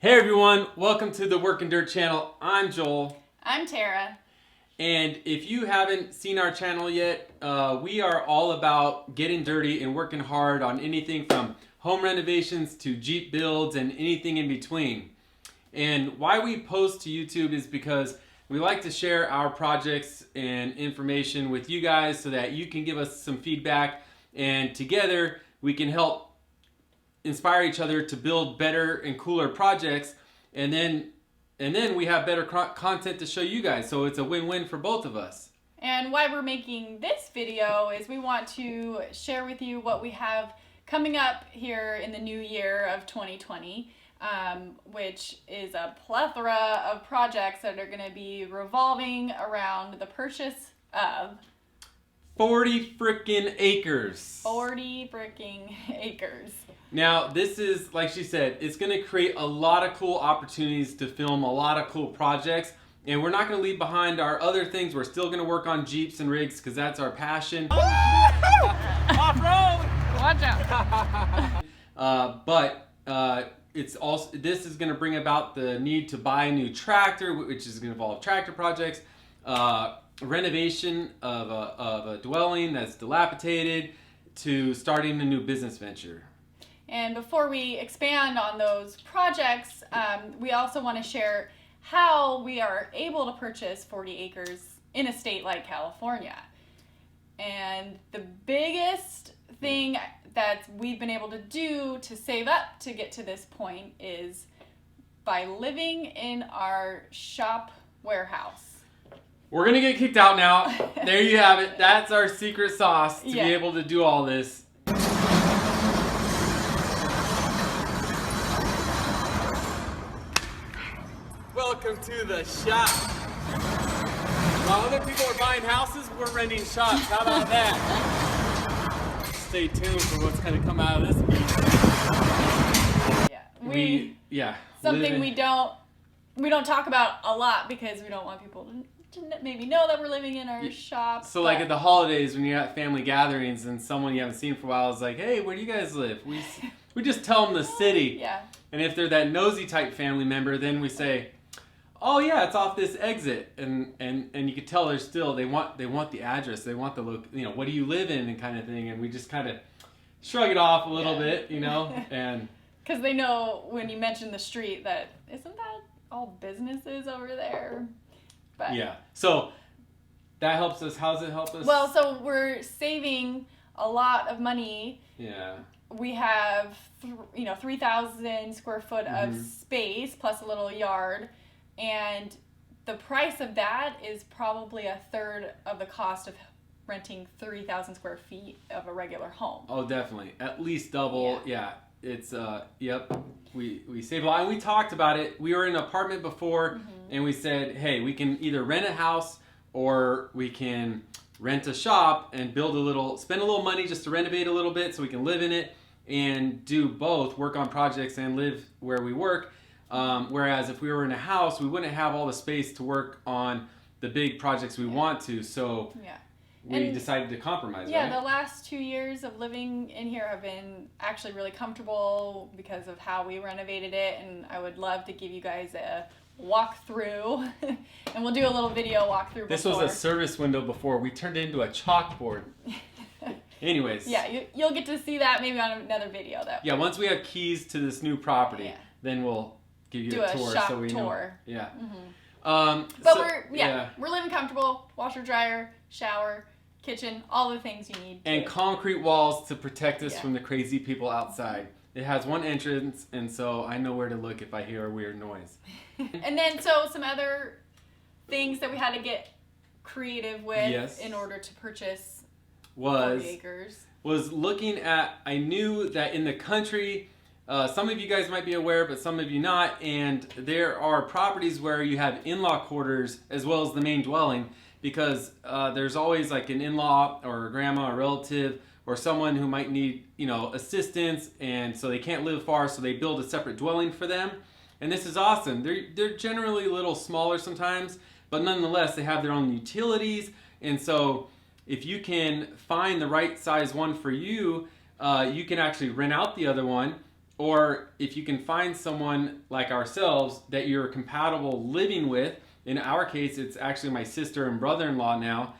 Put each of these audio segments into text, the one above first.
Hey everyone, welcome to the Working Dirt channel. I'm Joel. I'm Tara. And if you haven't seen our channel yet, we are all about getting dirty and working hard on anything from home renovations to Jeep builds and anything in between. And why we post to YouTube is because we like to share our projects and information with you guys so that you can give us some feedback, and together we can help inspire each other to build better and cooler projects, and then we have better content to show you guys, so it's a win-win for both of us. And why we're making this video is we want to share with you what we have coming up here in the new year of 2020, which is a plethora of projects that are going to be revolving around the purchase of 40 freaking acres. 40 freaking acres. Now, this is, like she said, it's going to create a lot of cool opportunities to film a lot of cool projects. And we're not going to leave behind our other things. We're still going to work on Jeeps and rigs because that's our passion. Off-road! Watch out. It's also, this is going to bring about the need to buy a new tractor, which is going to involve tractor projects, renovation of a dwelling that's dilapidated, to starting a new business venture. And before we expand on those projects, we also want to share how we are able to purchase 40 acres in a state like California. And the biggest thing that we've been able to do to save up to get to this point is by living in our shop warehouse. We're going to get kicked out now. There you have it. That's our secret sauce to be able to do all this. Welcome to the shop. While other people are buying houses, we're renting shops. How about that? Stay tuned for what's going to come out of this video. Something we don't talk about a lot because we don't want people to maybe know that we're living in our shop. So like at the holidays when you're at family gatherings and someone you haven't seen for a while is like, hey, where do you guys live? We just tell them the city. Yeah. And if they're that nosy type family member, then we say, oh yeah, it's off this exit, and you can tell they're still they want the address, they want the what do you live in, and kind of thing, and we just kind of shrug it off a little bit, and because they know when you mention the street that isn't that all businesses over there. But yeah, so that helps us. How does it help us? Well, so we're saving a lot of money. Yeah. We have 3,000 square foot of space plus a little yard. And the price of that is probably a third of the cost of renting 3,000 square feet of a regular home. Oh, definitely. At least double. Yeah. It's, yep. We save a lot. And we talked about it. We were in an apartment before, and we said, hey, we can either rent a house or we can rent a shop and spend a little money just to renovate a little bit so we can live in it and do both, work on projects and live where we work. Whereas if we were in a house, we wouldn't have all the space to work on the big projects we want to. So we decided to compromise. Yeah, right? The last 2 years of living in here have been actually really comfortable because of how we renovated it. And I would love to give you guys a walkthrough, and we'll do a little video walkthrough. This was a service window before. We turned it into a chalkboard. Anyways. Yeah, you'll get to see that maybe on another video. Once we have keys to this new property, then we'll give you a tour, shop so we tour. Know. Yeah. But we're living comfortable. Washer, dryer, shower, kitchen, all the things you need. And concrete walls to protect us from the crazy people outside. It has one entrance, and so I know where to look if I hear a weird noise. And then some other things that we had to get creative with in order to purchase 40 acres. Was looking at, I knew that in the country, some of you guys might be aware, but some of you not, and there are properties where you have in-law quarters as well as the main dwelling, because there's always like an in-law or a grandma or relative or someone who might need assistance, and so they can't live far, so they build a separate dwelling for them. And this is awesome. They're generally a little smaller sometimes, but nonetheless they have their own utilities, and so if you can find the right size one for you, you can actually rent out the other one or if you can find someone like ourselves that you're compatible living with. In our case, it's actually my sister and brother-in-law now.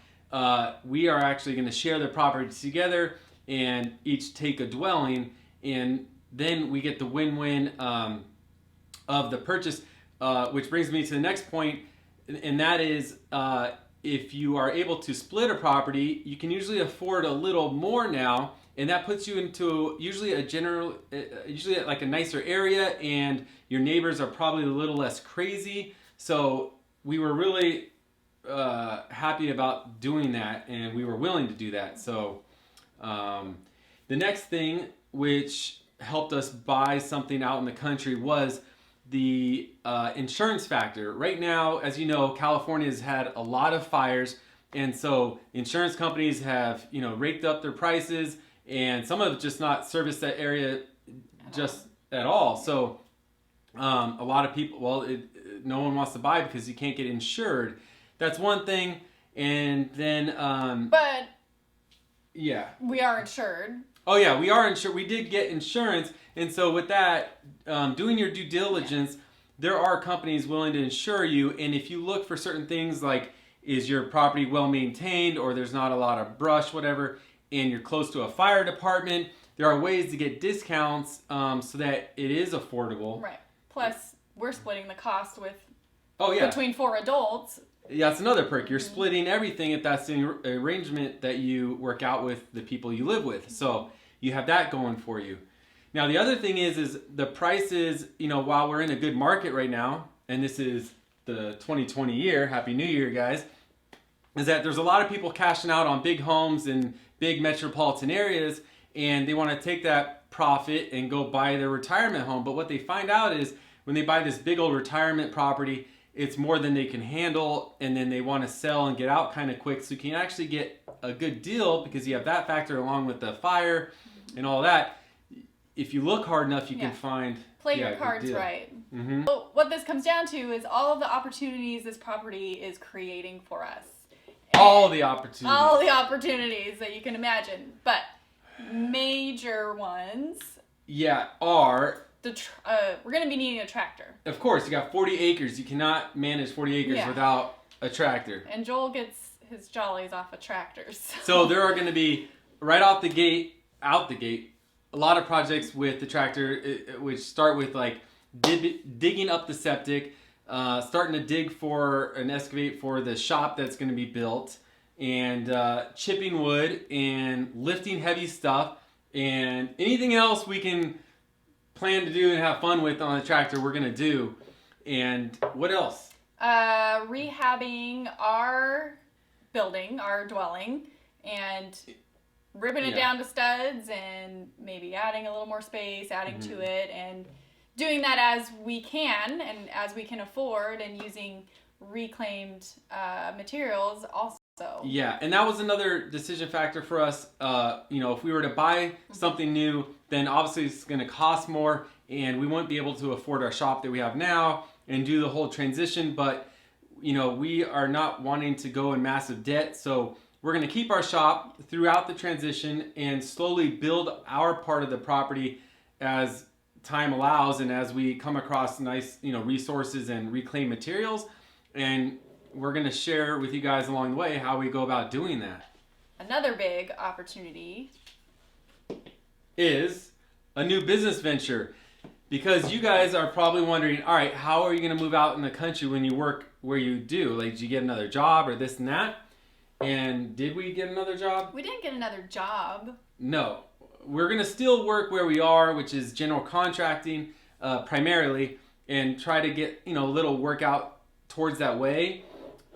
We are actually going to share the property together and each take a dwelling, and then we get the win-win of the purchase, which brings me to the next point, and that is if you are able to split a property, you can usually afford a little more now, and that puts you into usually like a nicer area, and your neighbors are probably a little less crazy. So we were really happy about doing that, and we were willing to do that. So the next thing which helped us buy something out in the country was the insurance factor. Right now, as you know, California has had a lot of fires, and so insurance companies have raked up their prices, and some have just not serviced that area just at all. So a lot of people, no one wants to buy because you can't get insured. That's one thing, and then but yeah, we are insured. Oh yeah, we are insured. We did get insurance, and so with that, doing your due diligence, there are companies willing to insure you. And if you look for certain things like, is your property well maintained, or there's not a lot of brush, whatever, and you're close to a fire department, there are ways to get discounts so that it is affordable. Right. Plus, we're splitting the cost with between 4 adults. Yeah, that's another perk. You're splitting everything if that's the arrangement that you work out with the people you live with. So you have that going for you. Now, the other thing is the prices, while we're in a good market right now, and this is the 2020 year, Happy New Year, guys, is that there's a lot of people cashing out on big homes in big metropolitan areas, and they want to take that profit and go buy their retirement home. But what they find out is when they buy this big old retirement property, it's more than they can handle, and then they want to sell and get out kind of quick. So you can actually get a good deal because you have that factor along with the fire and all that. If you look hard enough, you can find play your cards right. Mm-hmm. So what this comes down to is all of the opportunities this property is creating for us. All the opportunities. All the opportunities that you can imagine, but major ones. Yeah, are. We're going to be needing a tractor. Of course, you got 40 acres. You cannot manage 40 acres without a tractor. And Joel gets his jollies off of tractors. So there are going to be, right out the gate, a lot of projects with the tractor, which start with like digging up the septic, starting to dig for and excavate for the shop that's going to be built, and chipping wood and lifting heavy stuff, and anything else we can plan to do and have fun with on the tractor, we're going to do. And what else? Rehabbing our building, our dwelling, and ripping it down to studs, and maybe adding a little more space, adding to it, and doing that as we can and as we can afford, and using reclaimed materials also. Yeah, and that was another decision factor for us. If we were to buy something new, then obviously it's going to cost more, and we won't be able to afford our shop that we have now and do the whole transition. But we are not wanting to go in massive debt, so we're going to keep our shop throughout the transition and slowly build our part of the property as time allows, and as we come across nice resources and reclaimed materials, and we're going to share with you guys along the way how we go about doing that. Another big opportunity is a new business venture, because you guys are probably wondering, all right, how are you going to move out in the country when you work where you do? Like, did you get another job or this and that? And did we get another job? We didn't get another job. No. We're going to still work where we are, which is general contracting primarily, and try to get a little workout towards that way.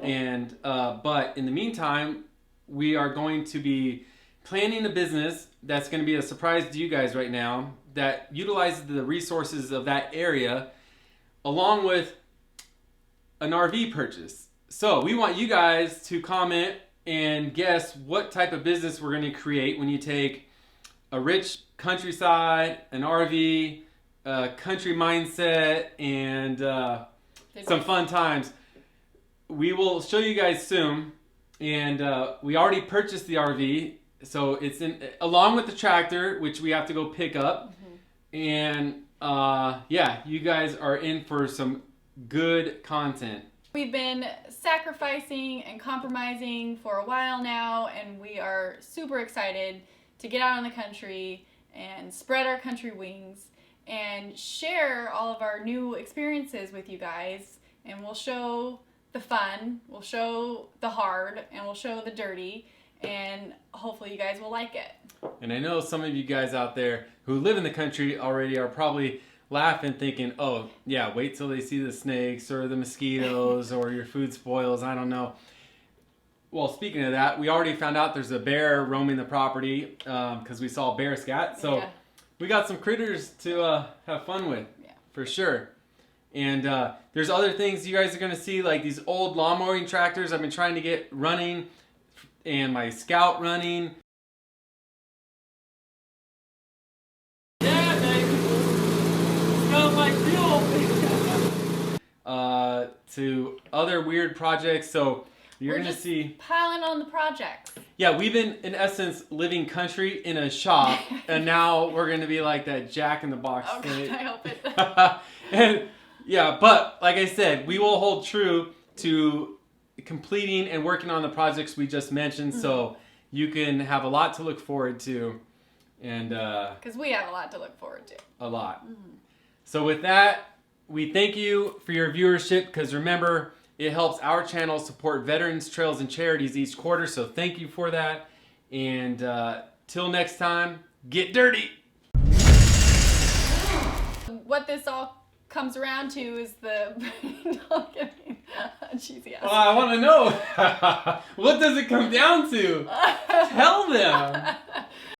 And but in the meantime, we are going to be planning a business that's going to be a surprise to you guys right now, that utilizes the resources of that area along with an RV purchase. So we want you guys to comment and guess what type of business we're going to create when you take a rich countryside, an RV, a country mindset, and some fun times. We will show you guys soon, and we already purchased the RV, so it's in along with the tractor, which we have to go pick up. And yeah, you guys are in for some good content. We've been sacrificing and compromising for a while now, and we are super excited to get out in the country and spread our country wings and share all of our new experiences with you guys. And we'll show the fun, we'll show the hard, and we'll show the dirty, and hopefully you guys will like it. And I know some of you guys out there who live in the country already are probably laughing, thinking, oh, yeah, wait till they see the snakes or the mosquitoes or your food spoils. I don't know. Well, speaking of that, we already found out there's a bear roaming the property because we saw a bear scat. So Yeah. we got some critters to have fun with, for sure. And there's other things you guys are going to see, like these old lawn mowing tractors I've been trying to get running, and my Scout running. To other weird projects, so you're We're gonna just see. piling on the projects. Yeah, we've been in essence living country in a shop, and now we're gonna be like that Jack in the Box Oh thing. God, I hope it. And yeah, but like I said, we will hold true to completing and working on the projects we just mentioned, so you can have a lot to look forward to, and Because we have a lot to look forward to. a lot. So with that, we thank you for your viewership, because remember, it helps our channel support veterans, trails, and charities each quarter. So thank you for that. And till next time, get dirty. What this all comes around to is the don't give me a cheesy ass. Well, I want to know. What does it come down to? Tell them.